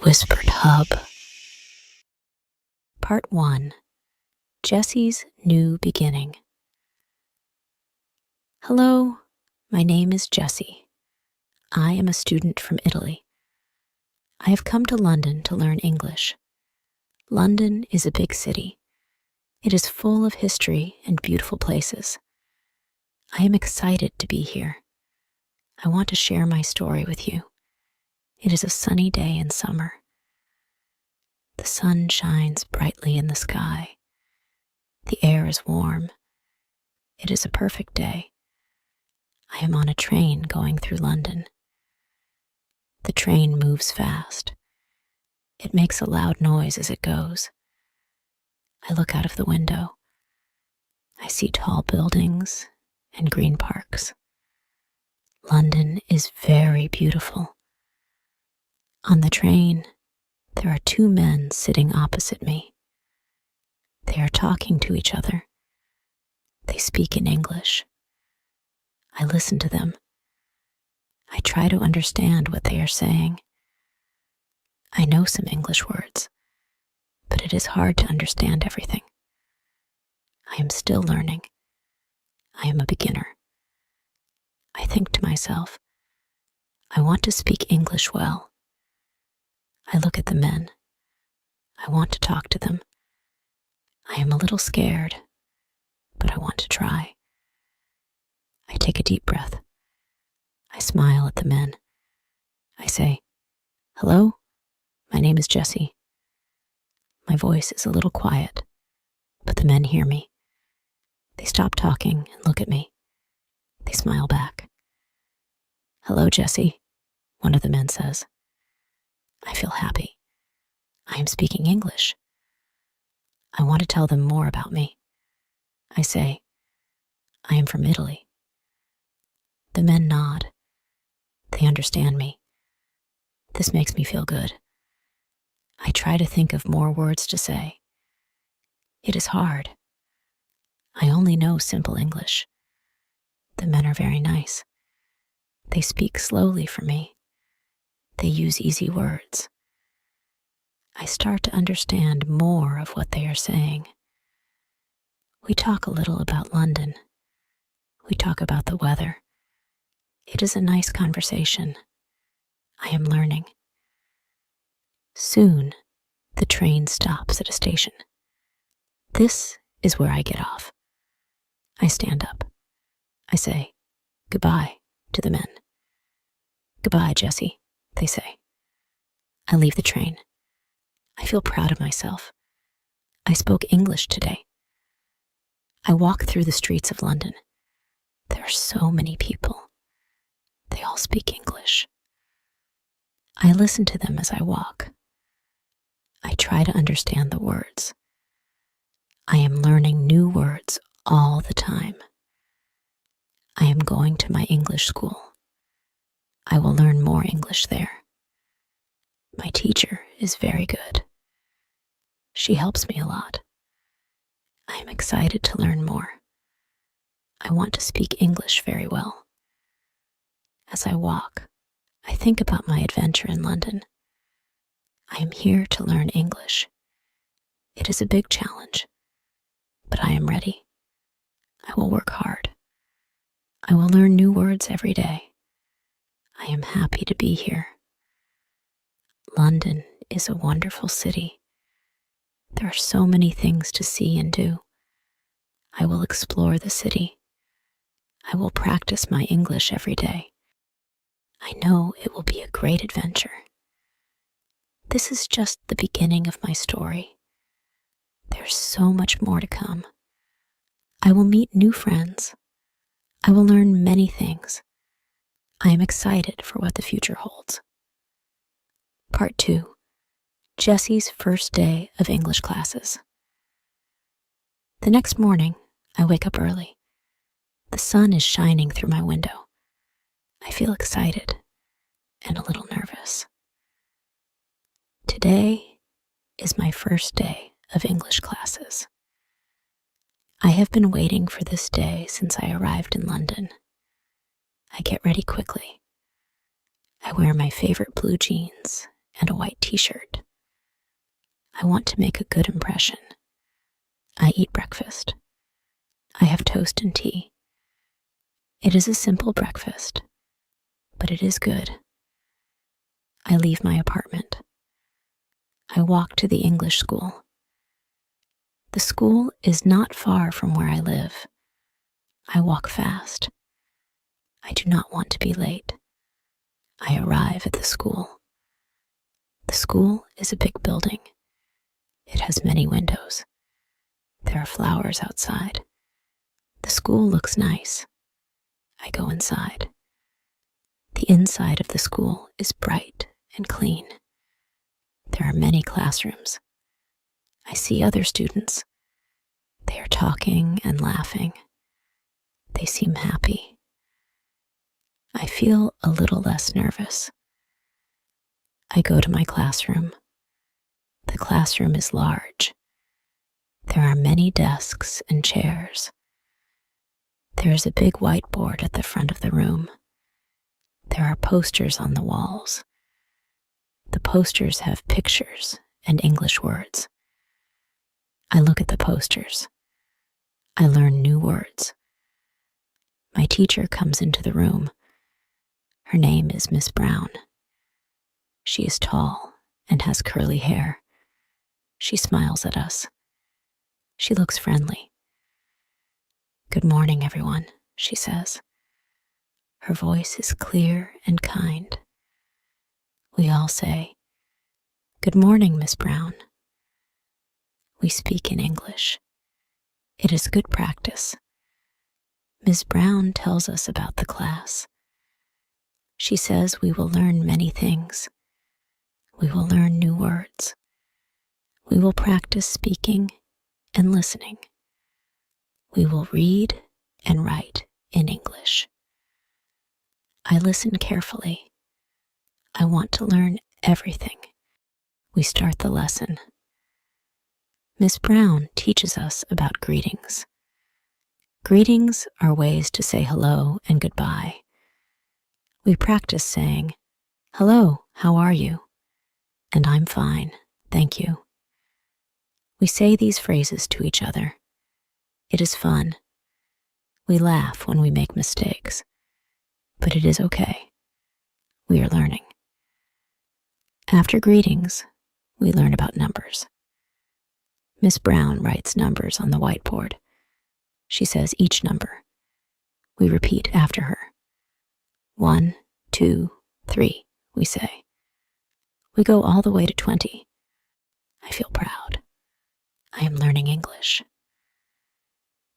whispered hub. Part 1. Jessy's New Beginning. Hello, my name is Jessy. I am a student from Italy. I have come to London to learn English. London is a big city. It is full of history and beautiful places. I am excited to be here. I want to share my story with you. It is a sunny day in summer. The sun shines brightly in the sky. The air is warm. It is a perfect day. I am on a train going through London. The train moves fast. It makes a loud noise as it goes. I look out of the window. I see tall buildings and green parks. London is very beautiful. On the train, there are two men sitting opposite me. They are talking to each other. They speak in English. I listen to them. I try to understand what they are saying. I know some English words, but it is hard to understand everything. I am still learning. I am a beginner. I think to myself, I want to speak English well. I look at the men. I want to talk to them. I am a little scared, but I want to try. I take a deep breath. I smile at the men. I say, "Hello, my name is Jessy." My voice is a little quiet, but the men hear me. They stop talking and look at me. They smile back. "Hello, Jessy," one of the men says. I feel happy. I am speaking English. I want to tell them more about me. I say, "I am from Italy." The men nod. They understand me. This makes me feel good. I try to think of more words to say. It is hard. I only know simple English. The men are very nice. They speak slowly for me. They use easy words. I start to understand more of what they are saying. We talk a little about London. We talk about the weather. It is a nice conversation. I am learning. Soon, the train stops at a station. This is where I get off. I stand up. I say, "Goodbye," to the men. "Goodbye, Jessy," they say. I leave the train. I feel proud of myself. I spoke English today. I walk through the streets of London. There are so many people. They all speak English. I listen to them as I walk. I try to understand the words. I am learning new words all the time. I am going to my English school. I will learn more English there. My teacher is very good. She helps me a lot. I am excited to learn more. I want to speak English very well. As I walk, I think about my adventure in London. I am here to learn English. It is a big challenge, but I am ready. I will work hard. I will learn new words every day. I am happy to be here. London is a wonderful city. There are so many things to see and do. I will explore the city. I will practice my English every day. I know it will be a great adventure. This is just the beginning of my story. There's so much more to come. I will meet new friends. I will learn many things. I am excited for what the future holds. Part 2. Jessy's first day of English classes. The next morning, I wake up early. The sun is shining through my window. I feel excited and a little nervous. Today is my first day of English classes. I have been waiting for this day since I arrived in London. I get ready quickly. I wear my favorite blue jeans and a white t-shirt. I want to make a good impression. I eat breakfast. I have toast and tea. It is a simple breakfast, but it is good. I leave my apartment. I walk to the English school. The school is not far from where I live. I walk fast. I do not want to be late. I arrive at the school. The school is a big building. It has many windows. There are flowers outside. The school looks nice. I go inside. The inside of the school is bright and clean. There are many classrooms. I see other students. They are talking and laughing. They seem happy. I feel a little less nervous. I go to my classroom. The classroom is large. There are many desks and chairs. There is a big whiteboard at the front of the room. There are posters on the walls. The posters have pictures and English words. I look at the posters. I learn new words. My teacher comes into the room. Her name is Miss Brown. She is tall and has curly hair. She smiles at us. She looks friendly. "Good morning, everyone," she says. Her voice is clear and kind. We all say, "Good morning, Miss Brown." We speak in English. It is good practice. Miss Brown tells us about the class. She says we will learn many things. We will learn new words. We will practice speaking and listening. We will read and write in English. I listen carefully. I want to learn everything. We start the lesson. Miss Brown teaches us about greetings. Greetings are ways to say hello and goodbye. We practice saying, "Hello, how are you?" And "I'm fine, thank you." We say these phrases to each other. It is fun. We laugh when we make mistakes, but it is okay. We are learning. After greetings, we learn about numbers. Miss Brown writes numbers on the whiteboard. She says each number. We repeat after her. 1, 2, 3, we say. We go all the way to 20. I feel proud. I am learning English.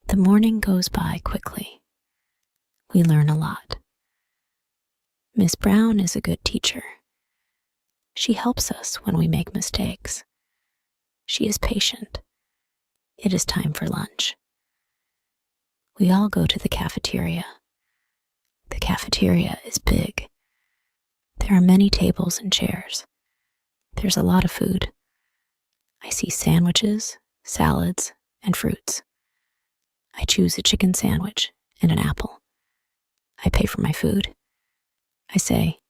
The morning goes by quickly. We learn a lot. Miss Brown is a good teacher. She helps us when we make mistakes. She is patient. It is time for lunch. We all go to the cafeteria. The cafeteria is big. There are many tables and chairs. There's a lot of food. I see sandwiches, salads, and fruits. I choose a chicken sandwich and an apple. I pay for my food. I say,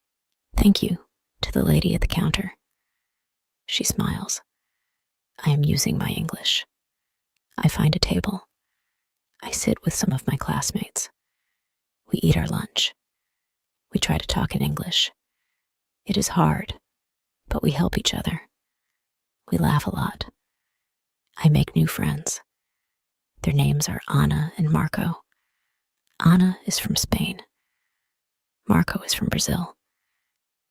"Thank you," to the lady at the counter. She smiles. I am using my English. I find a table. I sit with some of my classmates. We eat our lunch. We try to talk in English. It is hard, but we help each other. We laugh a lot. I make new friends. Their names are Anna and Marco. Anna is from Spain. Marco is from Brazil.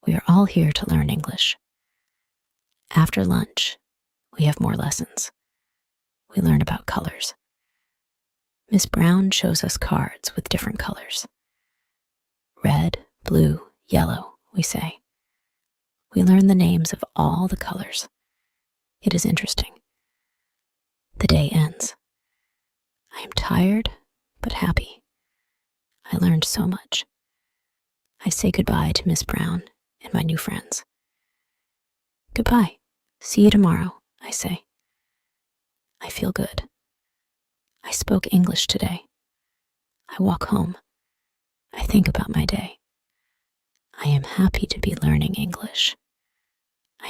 We are all here to learn English. After lunch, we have more lessons. We learn about colors. Miss Brown shows us cards with different colors. Red, blue, yellow, we say. We learn the names of all the colors. It is interesting. The day ends. I am tired, but happy. I learned so much. I say goodbye to Miss Brown and my new friends. "Goodbye. See you tomorrow," I say. I feel good. I spoke English today. I walk home. I think about my day. I am happy to be learning English.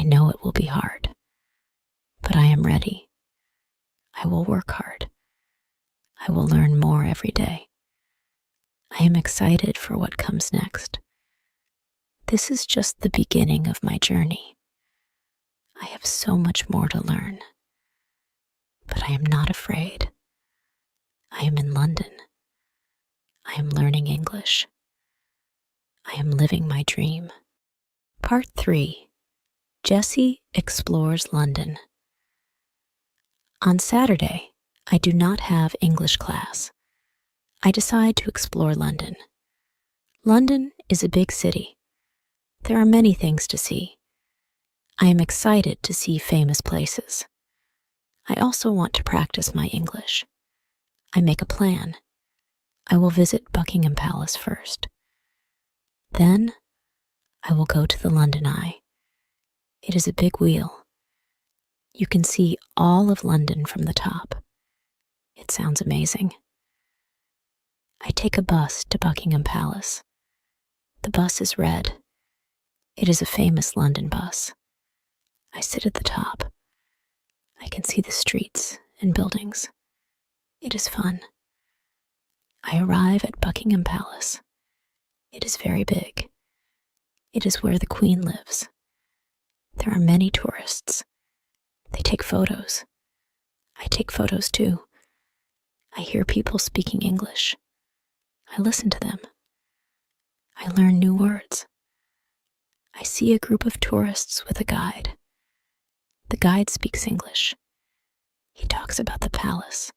I know it will be hard, but I am ready. I will work hard. I will learn more every day. I am excited for what comes next. This is just the beginning of my journey. I have so much more to learn, but I am not afraid. I am in London. I am learning English. I am living my dream. Part 3. Jessy explores London. On Saturday, I do not have English class. I decide to explore London. London is a big city. There are many things to see. I am excited to see famous places. I also want to practice my English. I make a plan. I will visit Buckingham Palace first. Then, I will go to the London Eye. It is a big wheel. You can see all of London from the top. It sounds amazing. I take a bus to Buckingham Palace. The bus is red. It is a famous London bus. I sit at the top. I can see the streets and buildings. It is fun. I arrive at Buckingham Palace. It is very big. It is where the Queen lives. There are many tourists. They take photos. I take photos too. I hear people speaking English. I listen to them. I learn new words. I see a group of tourists with a guide. The guide speaks English. He talks about the palace.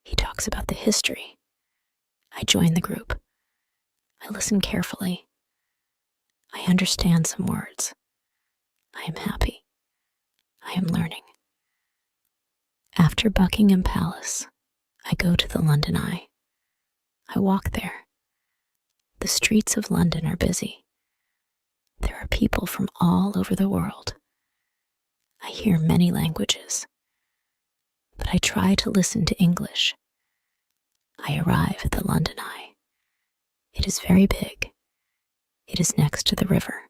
He talks about the history. I join the group. I listen carefully. I understand some words. I am happy. I am learning. After Buckingham Palace, I go to the London Eye. I walk there. The streets of London are busy. There are people from all over the world. I hear many languages, but I try to listen to English. I arrive at the London Eye. It is very big. It is next to the river.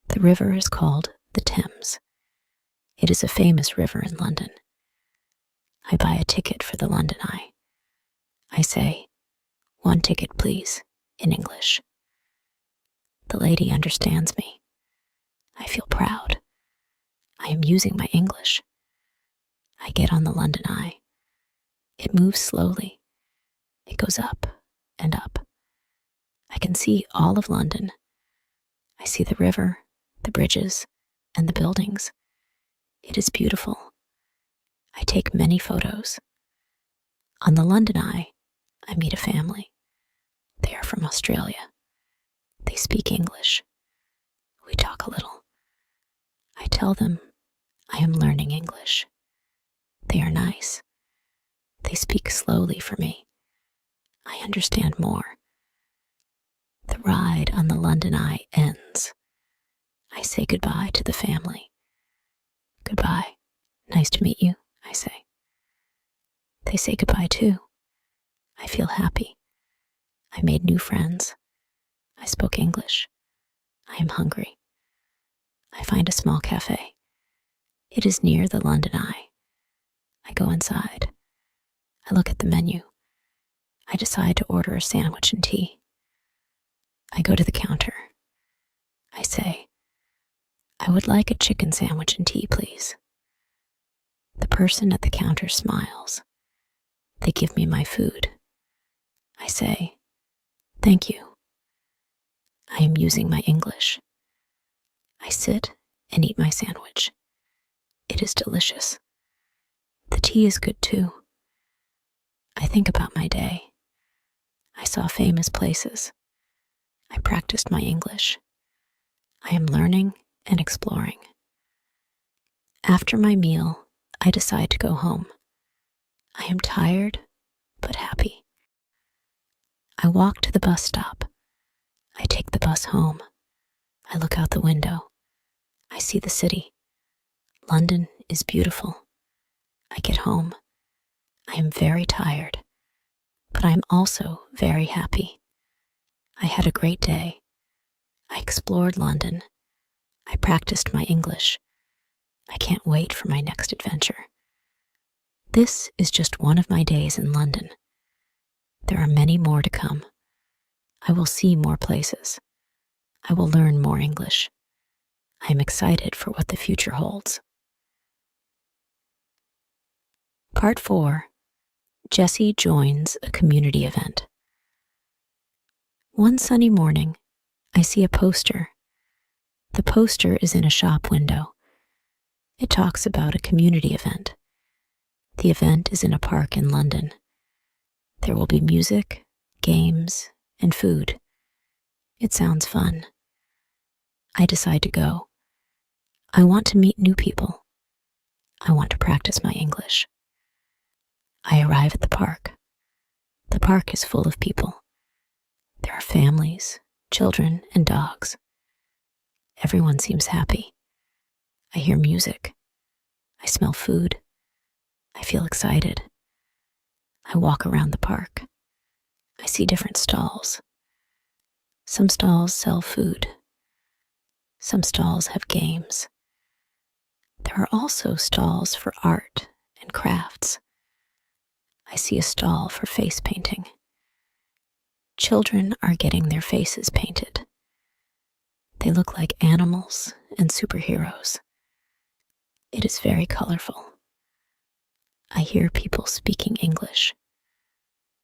The river is called the Thames. It is a famous river in London. I buy a ticket for the London Eye. I say, "1 ticket, please," in English. The lady understands me. I feel proud. I am using my English. I get on the London Eye. It moves slowly. It goes up and up. I can see all of London. I see the river, the bridges, and the buildings. It is beautiful. I take many photos. On the London Eye, I meet a family. They are from Australia. They speak English. We talk a little. I tell them I am learning English. They are nice. They speak slowly for me. I understand more. The ride on the London Eye ends. I say goodbye to the family. "Goodbye. Nice to meet you," I say. They say goodbye too. I feel happy. I made new friends. I spoke English. I am hungry. I find a small cafe. It is near the London Eye. I go inside. I look at the menu. I decide to order a sandwich and tea. I go to the counter. I say, "I would like a chicken sandwich and tea, please." The person at the counter smiles. They give me my food. I say, "Thank you." I am using my English. I sit and eat my sandwich. It is delicious. The tea is good too. I think about my day. I saw famous places. I practiced my English. I am learning and exploring. After my meal, I decide to go home. I am tired, but happy. I walk to the bus stop. I take the bus home. I look out the window. I see the city. London is beautiful. I get home. I am very tired, but I am also very happy. I had a great day. I explored London. I practiced my English. I can't wait for my next adventure. This is just one of my days in London. There are many more to come. I will see more places. I will learn more English. I am excited for what the future holds. Part 4. Jessy joins a community event. One sunny morning, I see a poster. The poster is in a shop window. It talks about a community event. The event is in a park in London. There will be music, games, and food. It sounds fun. I decide to go. I want to meet new people. I want to practice my English. I arrive at the park. The park is full of people. There are families, children, and dogs. Everyone seems happy. I hear music. I smell food. I feel excited. I walk around the park. I see different stalls. Some stalls sell food. Some stalls have games. There are also stalls for art and crafts. I see a stall for face painting. Children are getting their faces painted. They look like animals and superheroes. It is very colorful. I hear people speaking English.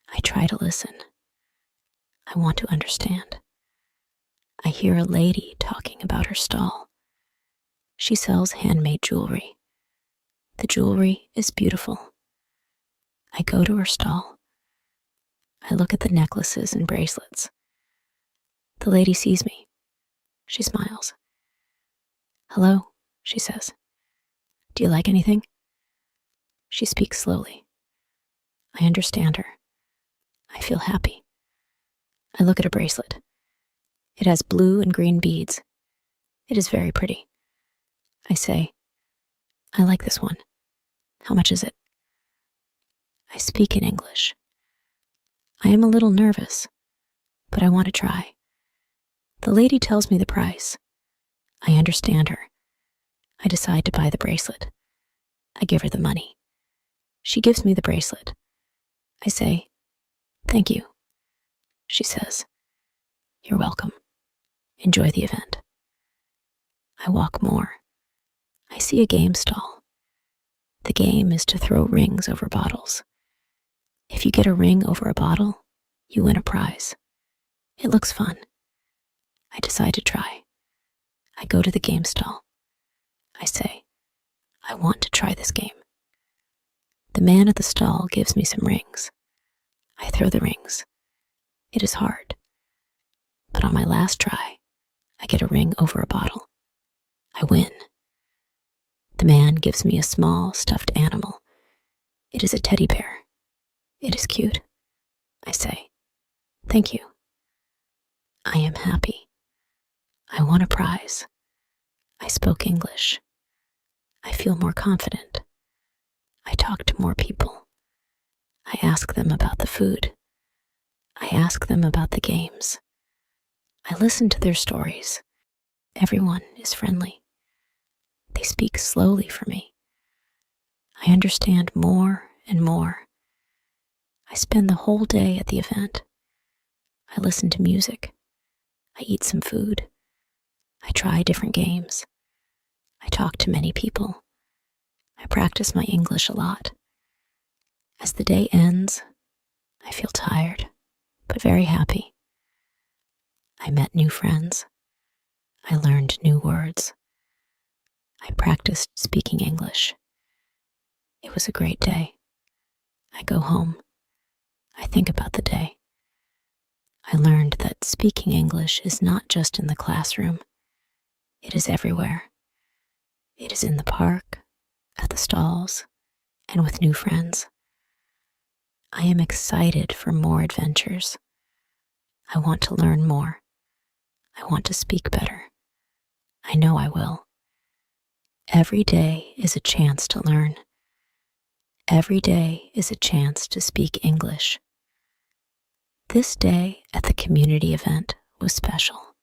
I try to listen. I want to understand. I hear a lady talking about her stall. She sells handmade jewelry. The jewelry is beautiful. I go to her stall. I look at the necklaces and bracelets. The lady sees me. She smiles. "Hello," she says. "Do you like anything?" She speaks slowly. I understand her. I feel happy. I look at a bracelet. It has blue and green beads. It is very pretty. I say, "I like this one. How much is it?" I speak in English. I am a little nervous, but I want to try. The lady tells me the price. I understand her. I decide to buy the bracelet. I give her the money. She gives me the bracelet. I say, "Thank you." She says, "You're welcome. Enjoy the event." I walk more. I see a game stall. The game is to throw rings over bottles. If you get a ring over a bottle, you win a prize. It looks fun. I decide to try. I go to the game stall. I say, "I want to try this game." The man at the stall gives me some rings. I throw the rings. It is hard. But on my last try, I get a ring over a bottle. I win. The man gives me a small stuffed animal. It is a teddy bear. It is cute. I say, "Thank you." I am happy. I won a prize. I spoke English. I feel more confident. I talk to more people. I ask them about the food. I ask them about the games. I listen to their stories. Everyone is friendly. They speak slowly for me. I understand more and more. I spend the whole day at the event. I listen to music. I eat some food. I try different games. I talk to many people. I practice my English a lot. As the day ends, I feel tired, but very happy. I met new friends. I learned new words. I practiced speaking English. It was a great day. I go home. I think about the day. I learned that speaking English is not just in the classroom. It is everywhere. It is in the park, at the stalls, and with new friends. I am excited for more adventures. I want to learn more. I want to speak better. I know I will. Every day is a chance to learn. Every day is a chance to speak English. This day at the community event was special.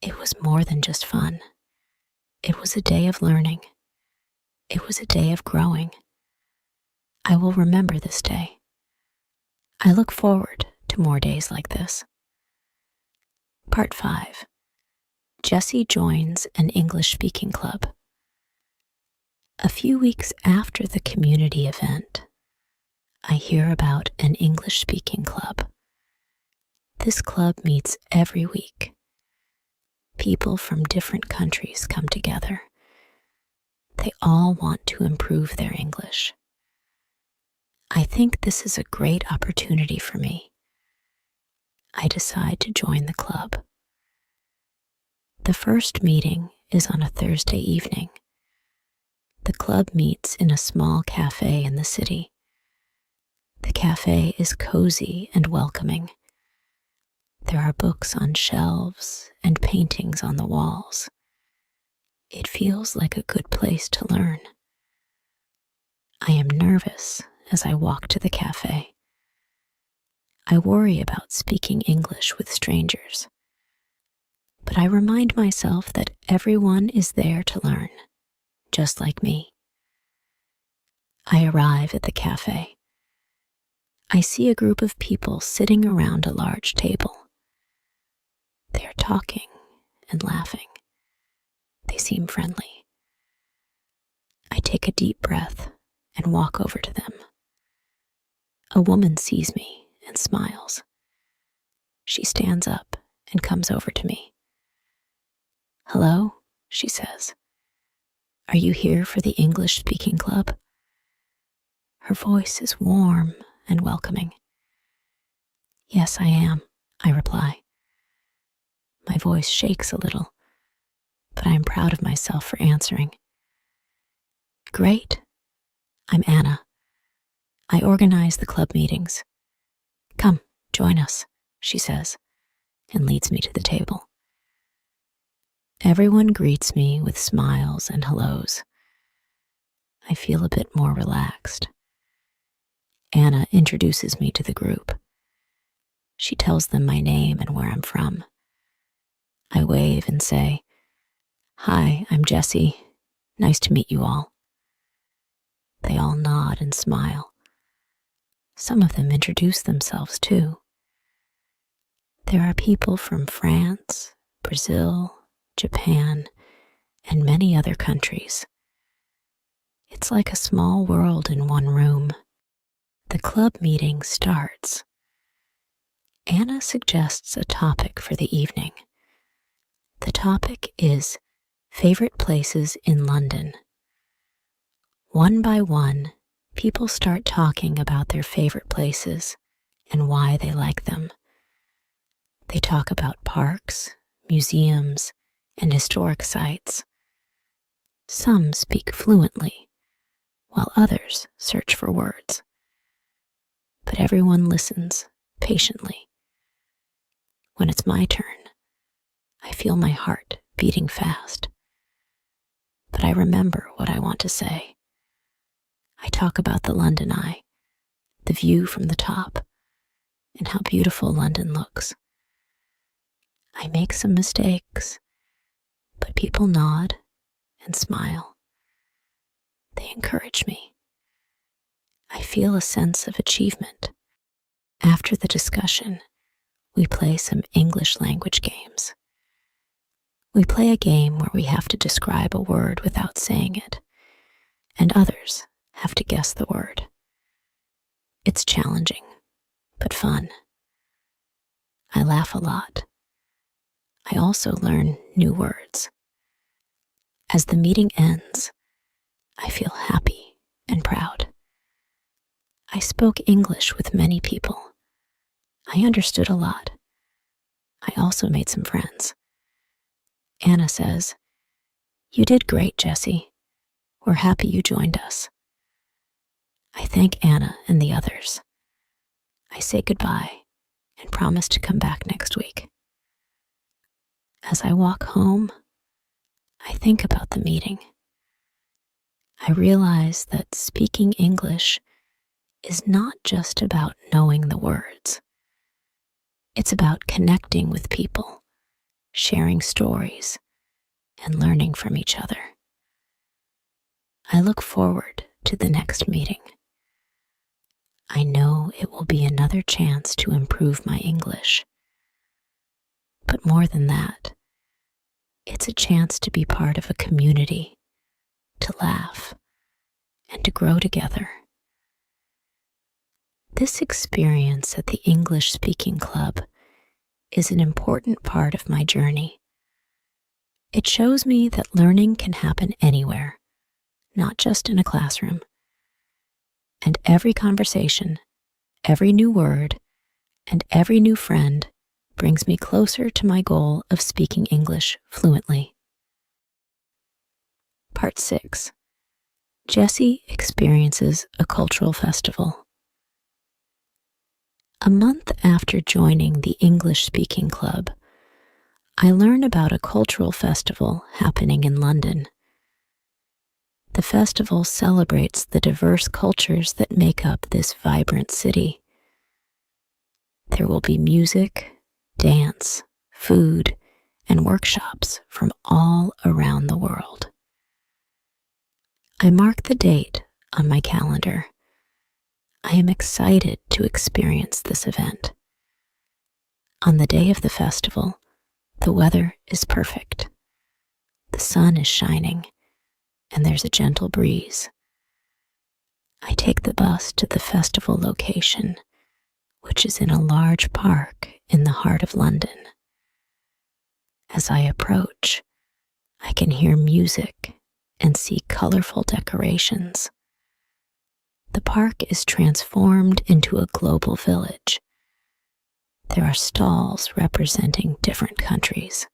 It was more than just fun. It was a day of learning. It was a day of growing. I will remember this day. I look forward to more days like this. Part 5. Jessy joins an English speaking club. A few weeks after the community event, I hear about an English speaking club. This club meets every week. People from different countries come together. They all want to improve their English. I think this is a great opportunity for me. I decide to join the club. The first meeting is on a Thursday evening. The club meets in a small cafe in the city. The cafe is cozy and welcoming. There are books on shelves and paintings on the walls. It feels like a good place to learn. I am nervous as I walk to the cafe. I worry about speaking English with strangers, but I remind myself that everyone is there to learn, just like me. I arrive at the cafe. I see a group of people sitting around a large table. They are talking and laughing. They seem friendly. I take a deep breath and walk over to them. A woman sees me and smiles. She stands up and comes over to me. "Hello," she says. "Are you here for the English speaking club?" Her voice is warm and welcoming. "Yes, I am," I reply. My voice shakes a little, but I am proud of myself for answering. "Great. I'm Anna. I organize the club meetings. Come, join us," she says, and leads me to the table. Everyone greets me with smiles and hellos. I feel a bit more relaxed. Anna introduces me to the group. She tells them my name and where I'm from. I wave and say, "Hi, I'm Jessy. Nice to meet you all." They all nod and smile. Some of them introduce themselves too. There are people from France, Brazil, Japan, and many other countries. It's like a small world in one room. The club meeting starts. Anna suggests a topic for the evening. The topic is favorite places in London. One by one, people start talking about their favorite places and why they like them. They talk about parks, museums, and historic sites. Some speak fluently, while others search for words. But everyone listens patiently. When it's my turn, I feel my heart beating fast. But I remember what I want to say. I talk about the London Eye, the view from the top, and how beautiful London looks. I make some mistakes, but people nod and smile. They encourage me. I feel a sense of achievement. After the discussion, we play some English language games. We play a game where we have to describe a word without saying it, and others have to guess the word. It's challenging, but fun. I laugh a lot. I also learn new words. As the meeting ends, I feel happy and proud. I spoke English with many people. I understood a lot. I also made some friends. Anna says, "You did great, Jessy. We're happy you joined us." I thank Anna and the others. I say goodbye and promise to come back next week. As I walk home, I think about the meeting. I realize that speaking English is not just about knowing the words. It's about connecting with people, sharing stories, and learning from each other. I look forward to the next meeting. I know it will be another chance to improve my English. But more than that, it's a chance to be part of a community, to laugh, and to grow together. This experience at the English Speaking Club is an important part of my journey. It shows me that learning can happen anywhere, not just in a classroom. And every conversation, every new word, and every new friend brings me closer to my goal of speaking English fluently. Part 6. Jessy experiences a cultural festival. A month after joining the English Speaking Club, I learn about a cultural festival happening in London. The festival celebrates the diverse cultures that make up this vibrant city. There will be music, dance, food, and workshops from all around the world. I mark the date on my calendar. I am excited to experience this event. On the day of the festival, the weather is perfect. The sun is shining, and there's a gentle breeze. I take the bus to the festival location, which is in a large park in the heart of London. As I approach, I can hear music and see colorful decorations. The park is transformed into a global village. There are stalls representing different countries.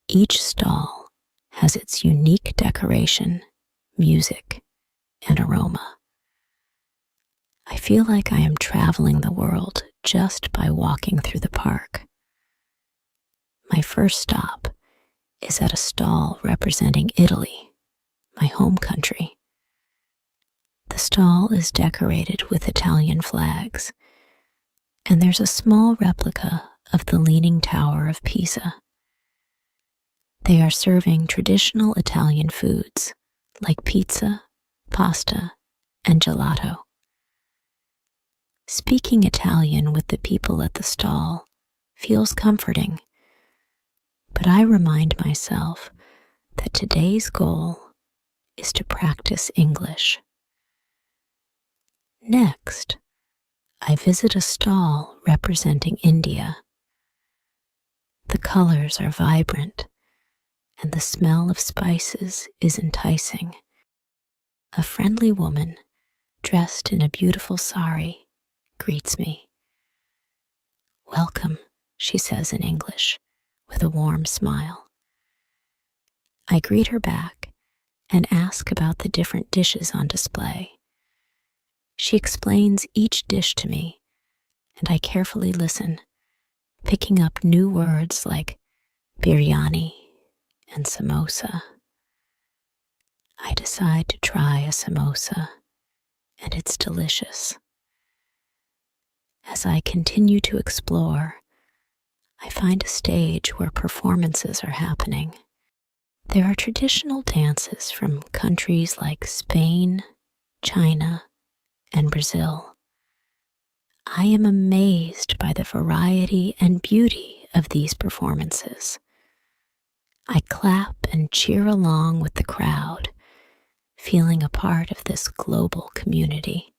Each stall has its unique decoration, music, and aroma. I feel like I am traveling the world just by walking through the park. My first stop is at a stall representing Italy, my home country. The stall is decorated with Italian flags, and there's a small replica of the Leaning Tower of Pisa. They are serving traditional Italian foods like pizza, pasta, and gelato. Speaking Italian with the people at the stall feels comforting, but I remind myself that today's goal is to practice English. Next, I visit a stall representing India. The colors are vibrant, and the smell of spices is enticing. A friendly woman, dressed in a beautiful sari, greets me. "Welcome," she says in English, with a warm smile. I greet her back and ask about the different dishes on display. She explains each dish to me, and I carefully listen, picking up new words like biryani and samosa. I decide to try a samosa, and it's delicious. As I continue to explore, I find a stage where performances are happening. There are traditional dances from countries like Spain, China, and Brazil. I am amazed by the variety and beauty of these performances. I clap and cheer along with the crowd, feeling a part of this global community.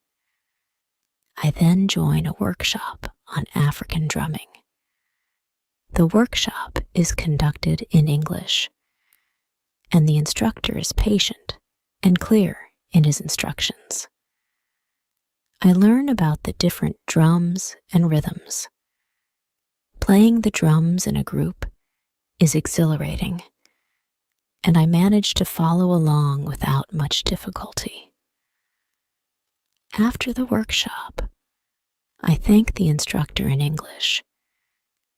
I then join a workshop on African drumming. The workshop is conducted in English, and the instructor is patient and clear in his instructions. I learn about the different drums and rhythms. Playing the drums in a group is exhilarating, and I manage to follow along without much difficulty. After the workshop, I thank the instructor in English,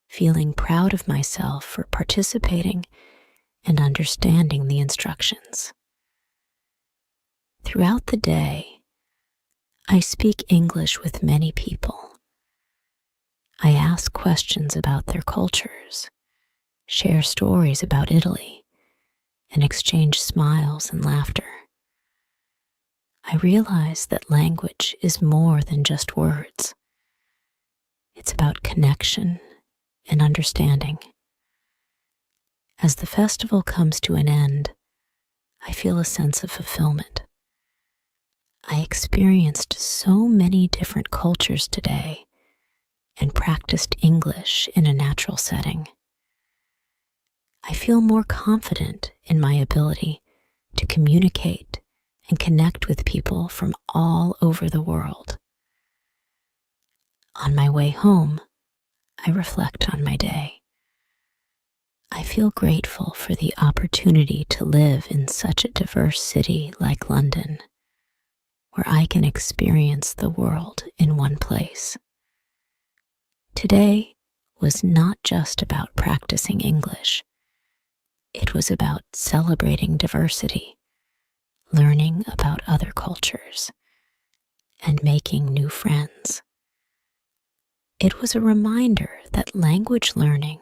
feeling proud of myself for participating and understanding the instructions. Throughout the day, I speak English with many people. I ask questions about their cultures share stories about Italy, and exchange smiles and laughter. I realize that language is more than just words. It's about connection and understanding. As the festival comes to an end, I feel a sense of fulfillment. I experienced so many different cultures today and practiced English in a natural setting. I feel more confident in my ability to communicate and connect with people from all over the world. On my way home, I reflect on my day. I feel grateful for the opportunity to live in such a diverse city like London, where I can experience the world in one place. Today was not just about practicing English. It was about celebrating diversity, learning about other cultures, and making new friends. It was a reminder that language learning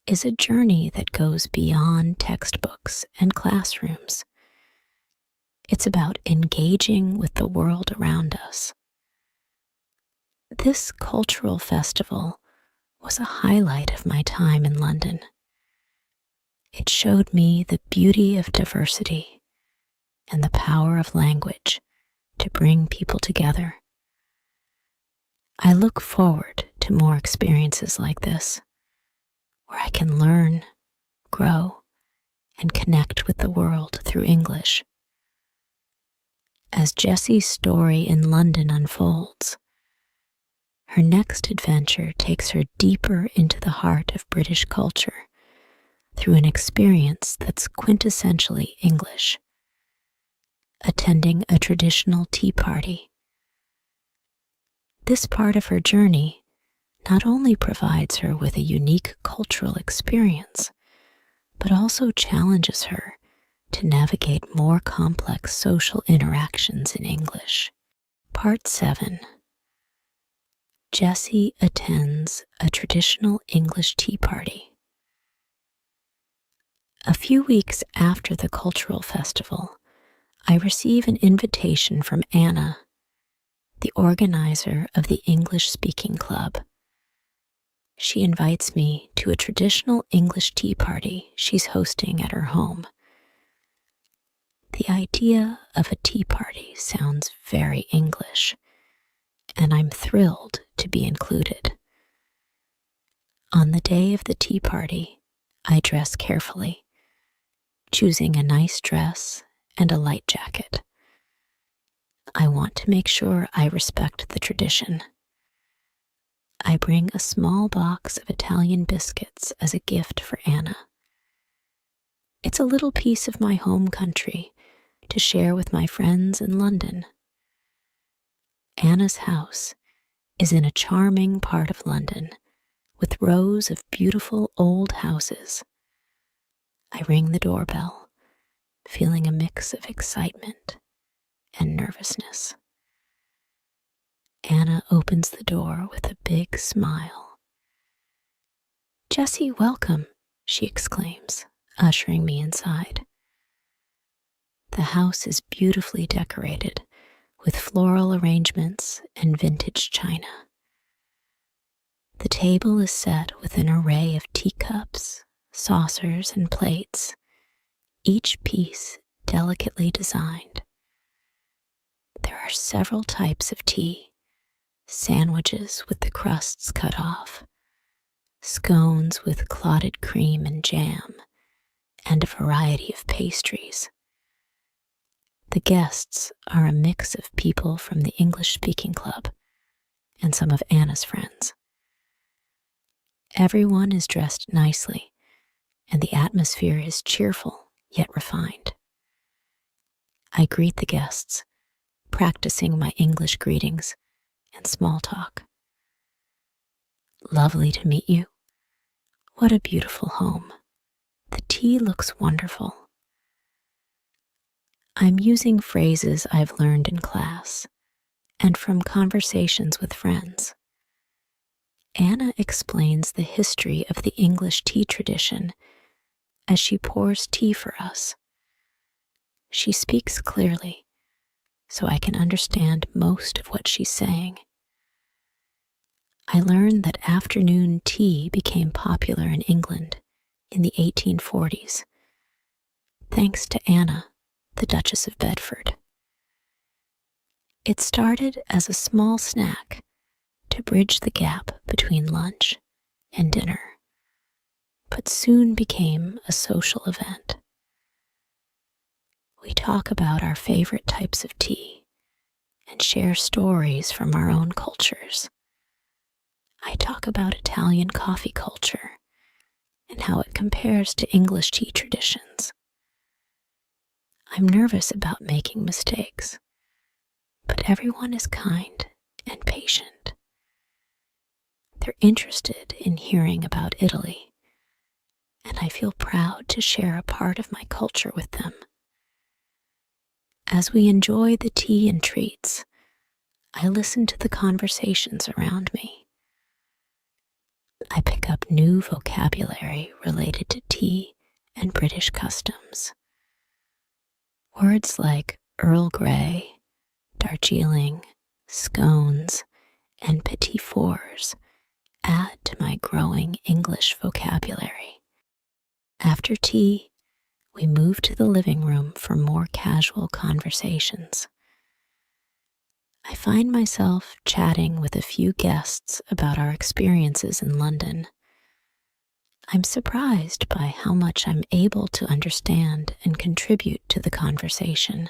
is a journey that goes beyond textbooks and classrooms. It's about engaging with the world around us. This cultural festival was a highlight of my time in London. It showed me the beauty of diversity and the power of language to bring people together. I look forward to more experiences like this, where I can learn, grow, and connect with the world through English. As Jessy's story in London unfolds, her next adventure takes her deeper into the heart of British culture through an experience that's quintessentially English, attending a traditional tea party. This part of her journey not only provides her with a unique cultural experience, but also challenges her to navigate more complex social interactions in English. Part 7. Jessy attends a traditional English tea party. A few weeks after the cultural festival, I receive an invitation from Anna, the organizer of the English-speaking club. She invites me to a traditional English tea party she's hosting at her home. The idea of a tea party sounds very English, and I'm thrilled to be included. On the day of the tea party, I dress carefully, choosing a nice dress and a light jacket. I want to make sure I respect the tradition. I bring a small box of Italian biscuits as a gift for Anna. It's a little piece of my home country to share with my friends in London. Anna's house is in a charming part of London with rows of beautiful old houses. I ring the doorbell, feeling a mix of excitement and nervousness. Anna opens the door with a big smile. "Jessy, welcome," she exclaims, ushering me inside. The house is beautifully decorated with floral arrangements and vintage china. The table is set with an array of teacups, saucers, and plates, each piece delicately designed. There are several types of tea, sandwiches with the crusts cut off, scones with clotted cream and jam, and a variety of pastries. The guests are a mix of people from the English-speaking club and some of Anna's friends. Everyone is dressed nicely, and the atmosphere is cheerful yet refined. I greet the guests, practicing my English greetings and small talk. "Lovely to meet you. What a beautiful home. The tea looks wonderful." I'm using phrases I've learned in class and from conversations with friends. Anna explains the history of the English tea tradition as she pours tea for us. She speaks clearly, so I can understand most of what she's saying. I learned that afternoon tea became popular in England in the 1840s, thanks to Anna, the Duchess of Bedford. It started as a small snack to bridge the gap between lunch and dinner, but soon became a social event. We talk about our favorite types of tea and share stories from our own cultures. I talk about Italian coffee culture and how it compares to English tea traditions. I'm nervous about making mistakes, but everyone is kind and patient. They're interested in hearing about Italy, and I feel proud to share a part of my culture with them. As we enjoy the tea and treats, I listen to the conversations around me. I pick up new vocabulary related to tea and British customs. Words like Earl Grey, Darjeeling, scones, and petit fours add to my growing English vocabulary. After tea, we move to the living room for more casual conversations. I find myself chatting with a few guests about our experiences in London. I'm surprised by how much I'm able to understand and contribute to the conversation.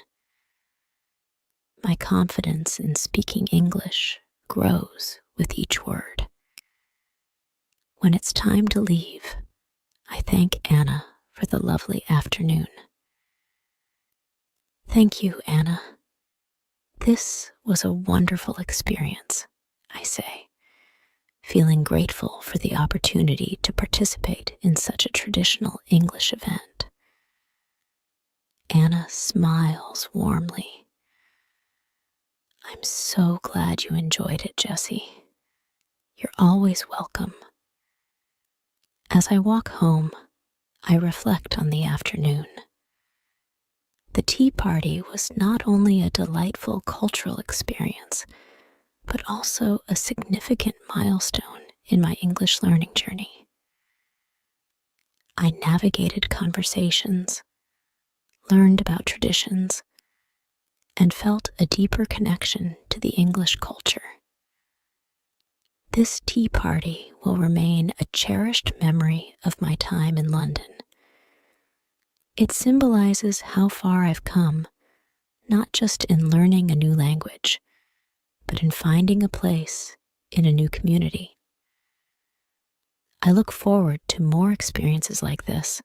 My confidence in speaking English grows with each word. When it's time to leave, I thank Anna for the lovely afternoon. Thank you, Anna. This was a wonderful experience, I say, feeling grateful for the opportunity to participate in such a traditional English event. Anna smiles warmly. I'm so glad you enjoyed it, Jessy. You're always welcome. As I walk home, I reflect on the afternoon. The tea party was not only a delightful cultural experience, but also a significant milestone in my English learning journey. I navigated conversations, learned about traditions, and felt a deeper connection to the English culture. This tea party will remain a cherished memory of my time in London. It symbolizes how far I've come, not just in learning a new language, but in finding a place in a new community. I look forward to more experiences like this,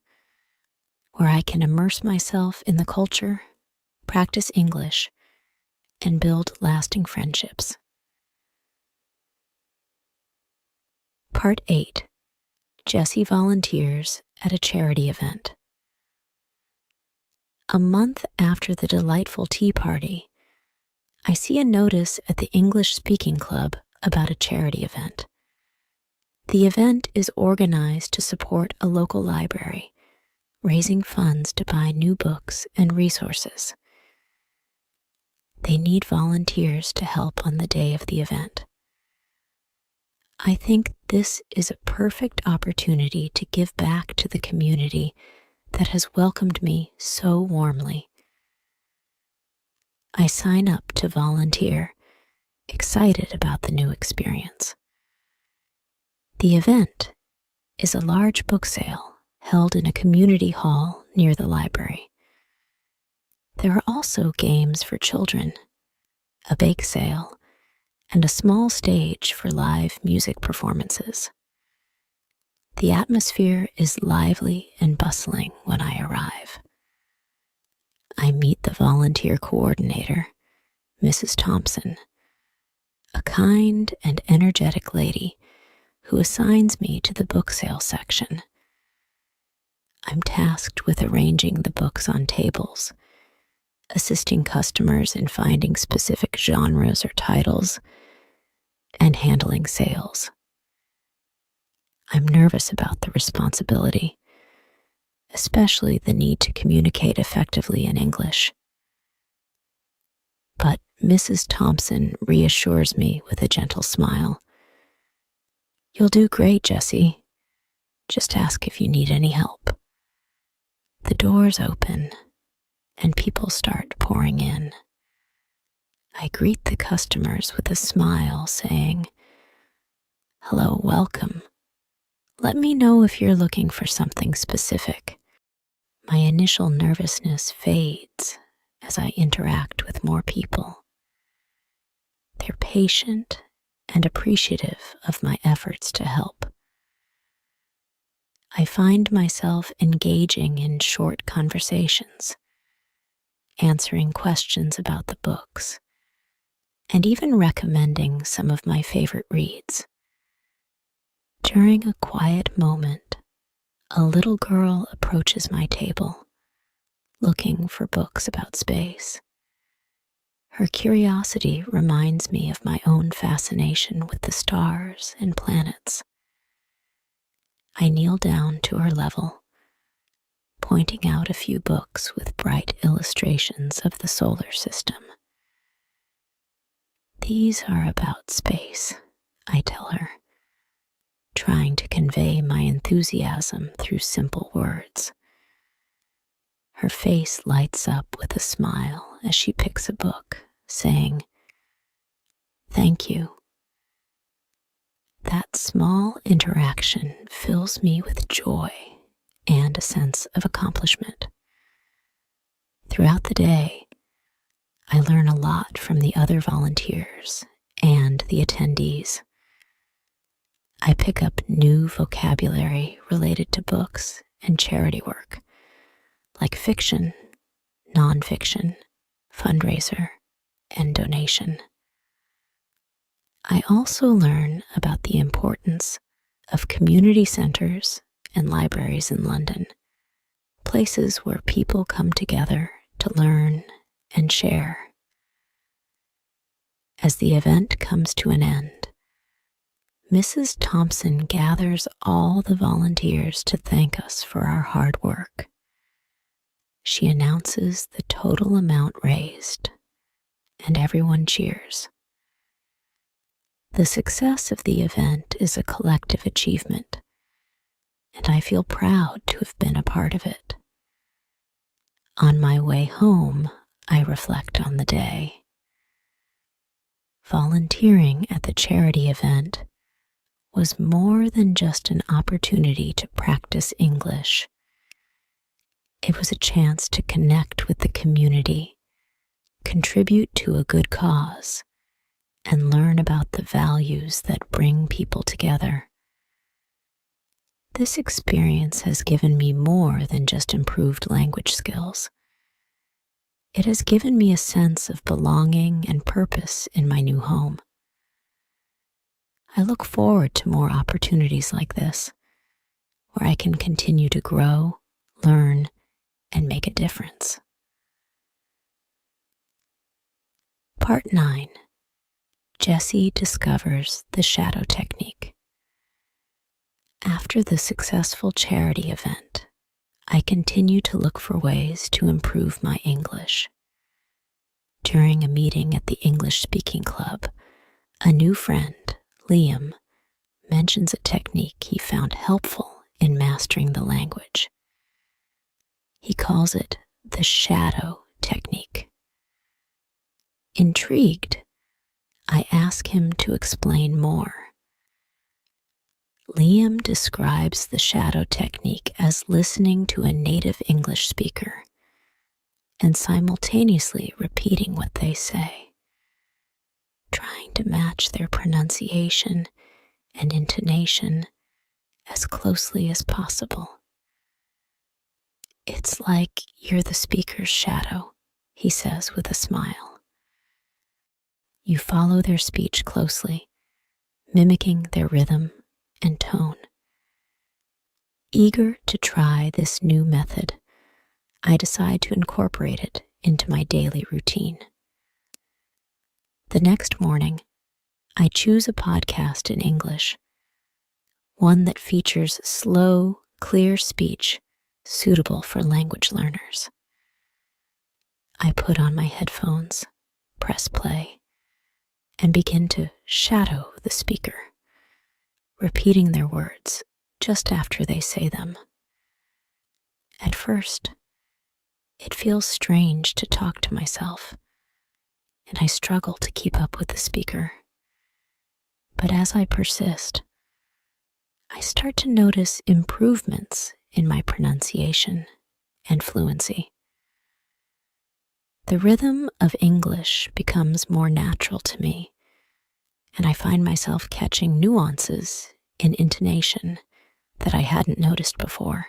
where I can immerse myself in the culture, practice English, and build lasting friendships. Part 8. Jessy volunteers at a charity event. A month after the delightful tea party, I see a notice at the English Speaking Club about a charity event. The event is organized to support a local library, raising funds to buy new books and resources. They need volunteers to help on the day of the event. I think this is a perfect opportunity to give back to the community that has welcomed me so warmly. I sign up to volunteer, excited about the new experience. The event is a large book sale held in a community hall near the library. There are also games for children, a bake sale, and a small stage for live music performances. The atmosphere is lively and bustling when I arrive. I meet the volunteer coordinator, Mrs. Thompson, a kind and energetic lady who assigns me to the book sale section. I'm tasked with arranging the books on tables, assisting customers in finding specific genres or titles, and handling sales. I'm nervous about the responsibility, especially the need to communicate effectively in English. But Mrs. Thompson reassures me with a gentle smile. "You'll do great, Jessy. Just ask if you need any help." The doors open and people start pouring in. I greet the customers with a smile, saying, "Hello, welcome. Let me know if you're looking for something specific." My initial nervousness fades as I interact with more people. They're patient and appreciative of my efforts to help. I find myself engaging in short conversations, answering questions about the books, and even recommending some of my favorite reads. During a quiet moment, a little girl approaches my table, looking for books about space. Her curiosity reminds me of my own fascination with the stars and planets. I kneel down to her level, pointing out a few books with bright illustrations of the solar system. "These are about space," I tell her, trying to convey my enthusiasm through simple words. Her face lights up with a smile as she picks a book, saying, "Thank you." That small interaction fills me with joy and a sense of accomplishment. Throughout the day, I learn a lot from the other volunteers and the attendees. I pick up new vocabulary related to books and charity work, like fiction, nonfiction, fundraiser, and donation. I also learn about the importance of community centers and libraries in London, places where people come together to learn and share. As the event comes to an end, Mrs. Thompson gathers all the volunteers to thank us for our hard work. She announces the total amount raised, and everyone cheers. The success of the event is a collective achievement, and I feel proud to have been a part of it. On my way home, I reflect on the day. Volunteering at the charity event was more than just an opportunity to practice English. It was a chance to connect with the community, contribute to a good cause, and learn about the values that bring people together. This experience has given me more than just improved language skills. It has given me a sense of belonging and purpose in my new home. I look forward to more opportunities like this, where I can continue to grow, learn, and make a difference. Part 9. Jessy discovers the shadow technique. After the successful charity event, I continue to look for ways to improve my English. During a meeting at the English Speaking Club, a new friend, Liam, mentions a technique he found helpful in mastering the language. He calls it the shadow technique. Intrigued, I ask him to explain more. Liam describes the shadow technique as listening to a native English speaker and simultaneously repeating what they say, trying to match their pronunciation and intonation as closely as possible. "It's like you're the speaker's shadow," he says with a smile. You follow their speech closely, mimicking their rhythm and tone. Eager to try this new method, I decide to incorporate it into my daily routine. The next morning, I choose a podcast in English, one that features slow, clear speech suitable for language learners. I put on my headphones, press play, and begin to shadow the speaker, repeating their words just after they say them. At first, it feels strange to talk to myself, and I struggle to keep up with the speaker. But as I persist, I start to notice improvements in my pronunciation and fluency. The rhythm of English becomes more natural to me, and I find myself catching nuances in intonation that I hadn't noticed before.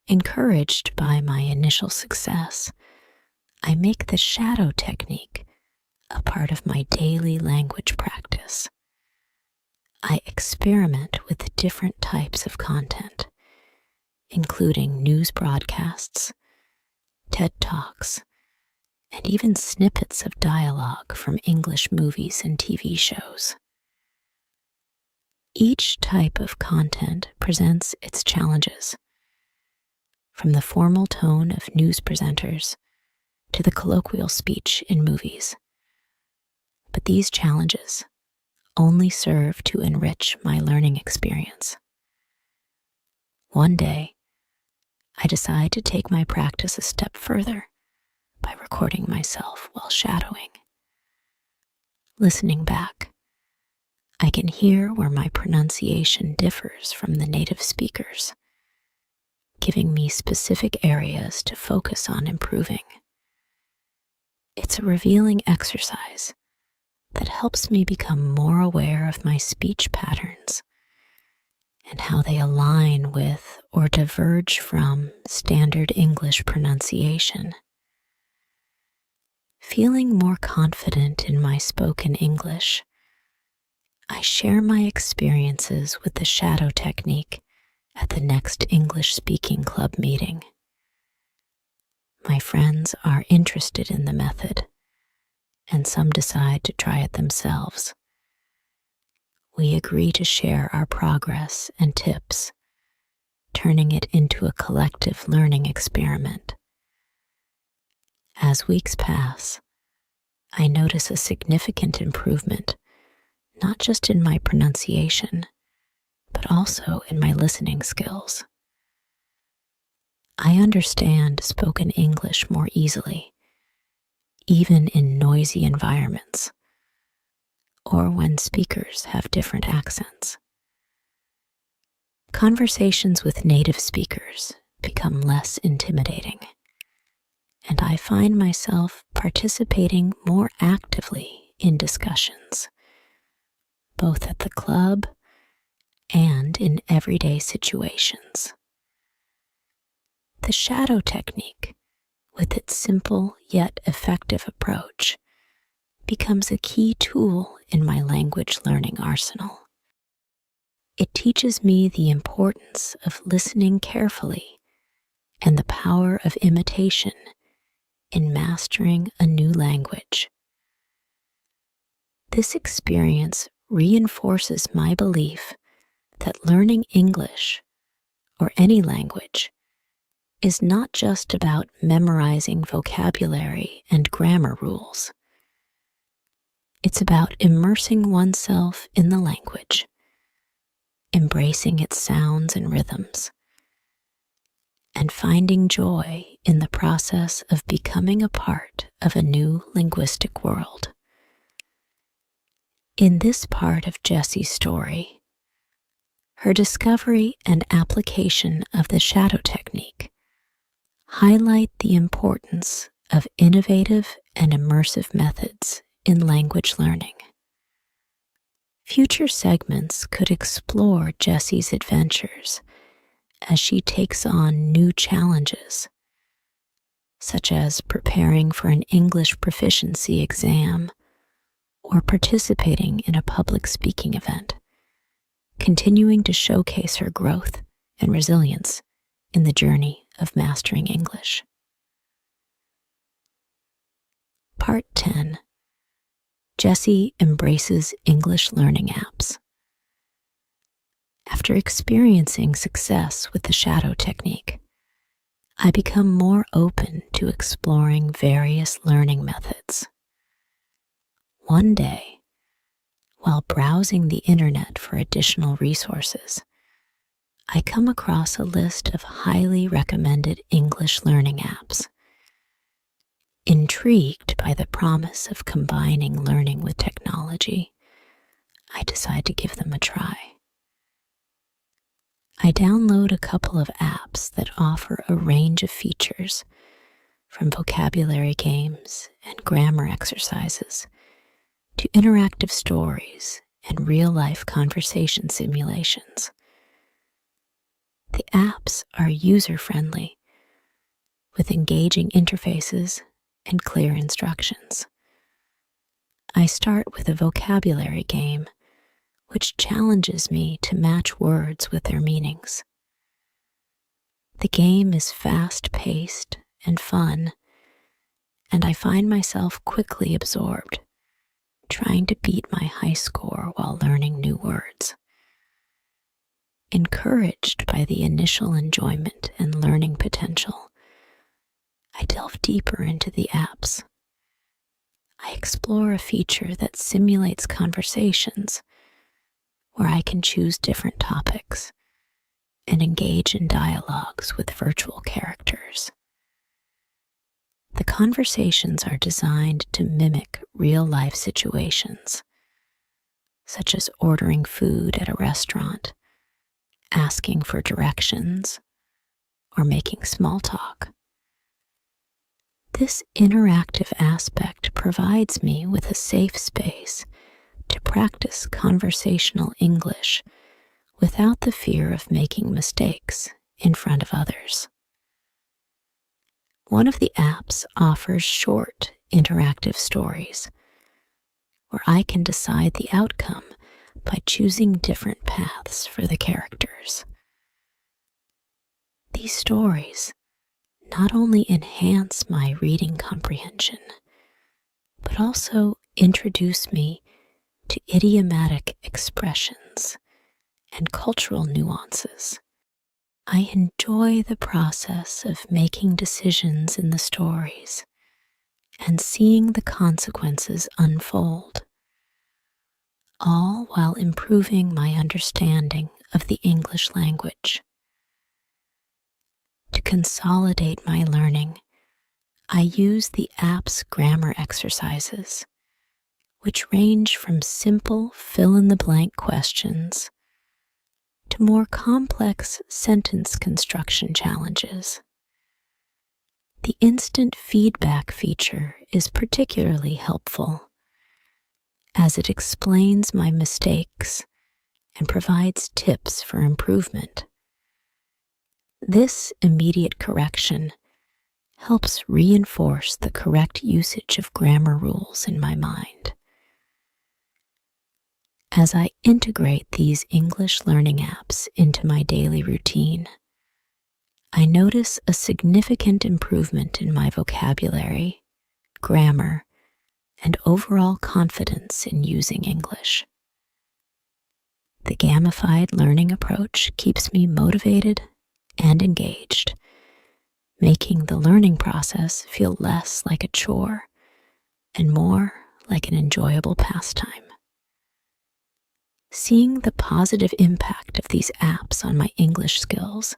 Encouraged by my initial success, I make the shadow technique a part of my daily language practice. I experiment with different types of content, including news broadcasts, TED Talks, and even snippets of dialogue from English movies and TV shows. Each type of content presents its challenges, from the formal tone of news presenters to the colloquial speech in movies. But these challenges only serve to enrich my learning experience. One day, I decide to take my practice a step further by recording myself while shadowing. Listening back, I can hear where my pronunciation differs from the native speakers, giving me specific areas to focus on improving. It's a revealing exercise that helps me become more aware of my speech patterns and how they align with or diverge from standard English pronunciation. Feeling more confident in my spoken English, I share my experiences with the shadow technique at the next English speaking club meeting. My friends are interested in the method, and some decide to try it themselves. We agree to share our progress and tips, turning it into a collective learning experiment. As weeks pass, I notice a significant improvement, not just in my pronunciation, but also in my listening skills. I understand spoken English more easily, even in noisy environments, or when speakers have different accents. Conversations with native speakers become less intimidating, and I find myself participating more actively in discussions, both at the club and in everyday situations. The shadow technique, with its simple yet effective approach, becomes a key tool in my language learning arsenal. It teaches me the importance of listening carefully and the power of imitation in mastering a new language. This experience reinforces my belief that learning English, or any language, is not just about memorizing vocabulary and grammar rules. It's about immersing oneself in the language, embracing its sounds and rhythms, and finding joy in the process of becoming a part of a new linguistic world. In this part of Jessy's story, her discovery and application of the shadow technique highlight the importance of innovative and immersive methods in language learning. Future segments could explore Jessy's adventures as she takes on new challenges, such as preparing for an English proficiency exam or participating in a public speaking event, continuing to showcase her growth and resilience in the journey of mastering English. Part 10. Jessy embraces English learning apps. After experiencing success with the shadow technique, I become more open to exploring various learning methods. One day, while browsing the internet for additional resources, I come across a list of highly recommended English learning apps. Intrigued by the promise of combining learning with technology, I decide to give them a try. I download a couple of apps that offer a range of features, from vocabulary games and grammar exercises to interactive stories and real-life conversation simulations. The apps are user-friendly, with engaging interfaces and clear instructions. I start with a vocabulary game, which challenges me to match words with their meanings. The game is fast-paced and fun, and I find myself quickly absorbed, trying to beat my high score while learning new words. Encouraged by the initial enjoyment and learning potential, I delve deeper into the apps. I explore a feature that simulates conversations, where I can choose different topics and engage in dialogues with virtual characters. The conversations are designed to mimic real-life situations, such as ordering food at a restaurant, asking for directions, or making small talk. This interactive aspect provides me with a safe space to practice conversational English without the fear of making mistakes in front of others. One of the apps offers short, interactive stories, where I can decide the outcome by choosing different paths for the characters. These stories not only enhance my reading comprehension, but also introduce me to idiomatic expressions and cultural nuances. I enjoy the process of making decisions in the stories and seeing the consequences unfold, all while improving my understanding of the English language. To consolidate my learning, I use the app's grammar exercises, which range from simple fill-in-the-blank questions to more complex sentence construction challenges. The instant feedback feature is particularly helpful, as it explains my mistakes and provides tips for improvement. This immediate correction helps reinforce the correct usage of grammar rules in my mind. As I integrate these English learning apps into my daily routine, I notice a significant improvement in my vocabulary, grammar, and overall confidence in using English. The gamified learning approach keeps me motivated and engaged, making the learning process feel less like a chore and more like an enjoyable pastime. Seeing the positive impact of these apps on my English skills,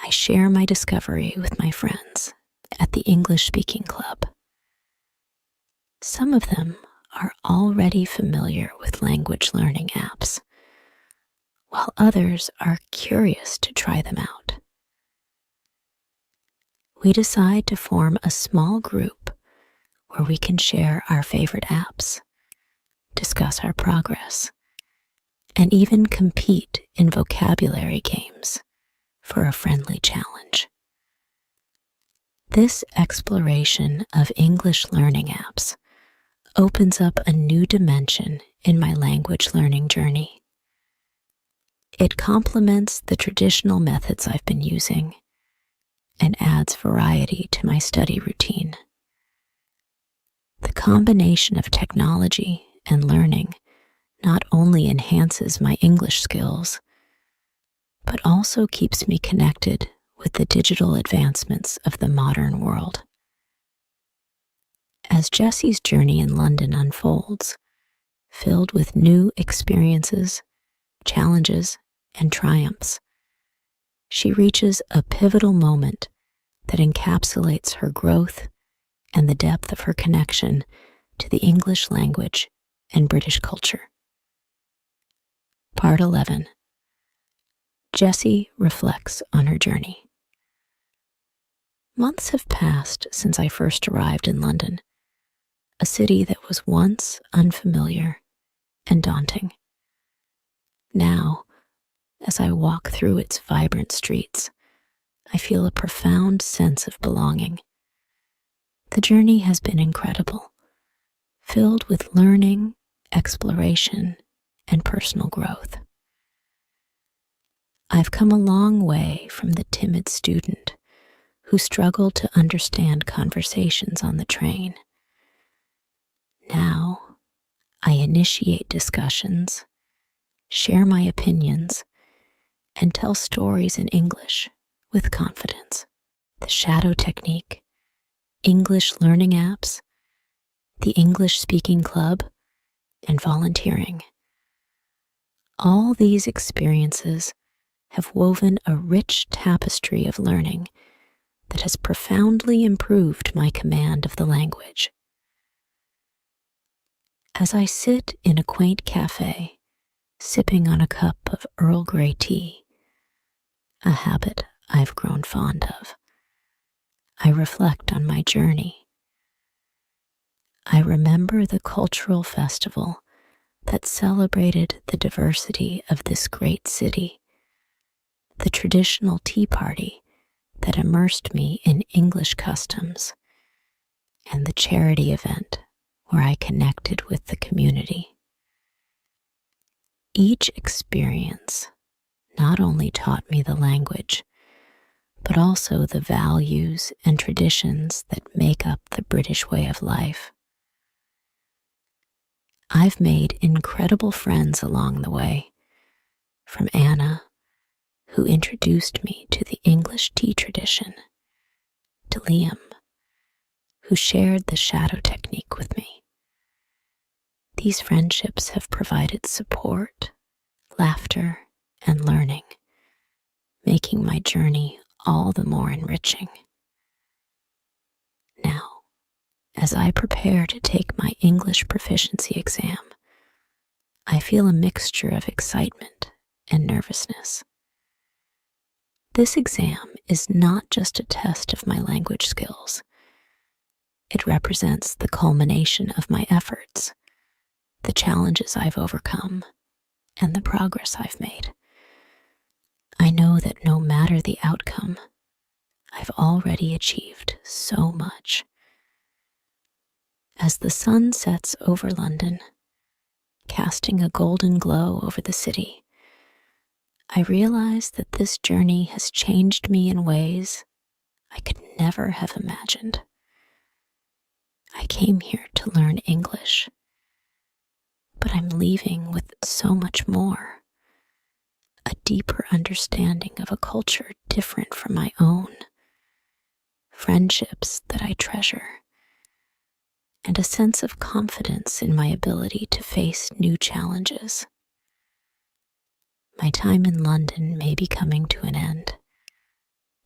I share my discovery with my friends at the English Speaking Club. Some of them are already familiar with language learning apps, while others are curious to try them out. We decide to form a small group where we can share our favorite apps, discuss our progress, and even compete in vocabulary games for a friendly challenge. This exploration of English learning apps opens up a new dimension in my language learning journey. It complements the traditional methods I've been using and adds variety to my study routine. The combination of technology and learning not only enhances my English skills, but also keeps me connected with the digital advancements of the modern world. As Jessy's journey in London unfolds, filled with new experiences, challenges, and triumphs, she reaches a pivotal moment that encapsulates her growth and the depth of her connection to the English language and British culture. Part 11. Jessy reflects on her journey. Months have passed since I first arrived in London, a city that was once unfamiliar and daunting. Now, as I walk through its vibrant streets, I feel a profound sense of belonging. The journey has been incredible, filled with learning, exploration, and personal growth. I've come a long way from the timid student who struggled to understand conversations on the train. Now, I initiate discussions, share my opinions, and tell stories in English with confidence. The shadow technique, English learning apps, the English speaking club, and volunteering. All these experiences have woven a rich tapestry of learning that has profoundly improved my command of the language. As I sit in a quaint cafe, sipping on a cup of Earl Grey tea, a habit I've grown fond of, I reflect on my journey. I remember the cultural festival that celebrated the diversity of this great city, the traditional tea party that immersed me in English customs, and the charity event where I connected with the community. Each experience not only taught me the language, but also the values and traditions that make up the British way of life. I've made incredible friends along the way, from Anna, who introduced me to the English tea tradition, to Liam, who shared the shadow technique with me. These friendships have provided support, laughter, and learning, making my journey all the more enriching. Now, as I prepare to take my English proficiency exam, I feel a mixture of excitement and nervousness. This exam is not just a test of my language skills. It represents the culmination of my efforts, the challenges I've overcome, and the progress I've made. I know that no matter the outcome, I've already achieved so much. As the sun sets over London, casting a golden glow over the city, I realize that this journey has changed me in ways I could never have imagined. I came here to learn English, but I'm leaving with so much more. A deeper understanding of a culture different from my own, friendships that I treasure, and a sense of confidence in my ability to face new challenges. My time in London may be coming to an end,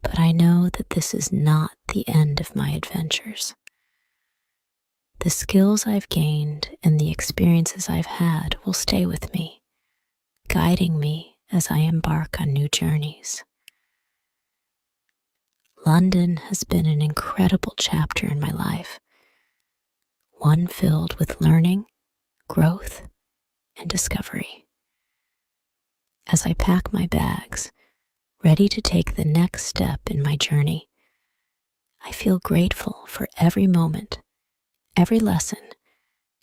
but I know that this is not the end of my adventures. The skills I've gained and the experiences I've had will stay with me, guiding me as I embark on new journeys. London has been an incredible chapter in my life, one filled with learning, growth, and discovery. As I pack my bags, ready to take the next step in my journey, I feel grateful for every moment, every lesson,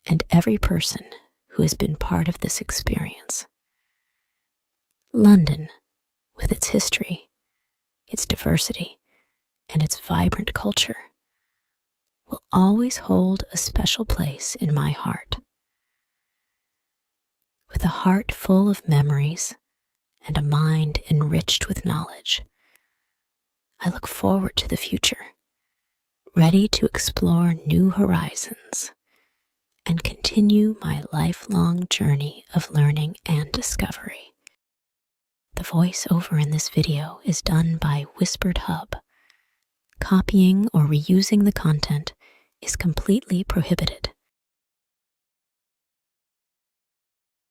and every person who has been part of this experience. London, with its history, its diversity, and its vibrant culture, will always hold a special place in my heart. With a heart full of memories and a mind enriched with knowledge, I look forward to the future, ready to explore new horizons and continue my lifelong journey of learning and discovery. The voiceover in this video is done by Whispered Hub. Copying or reusing the content is completely prohibited.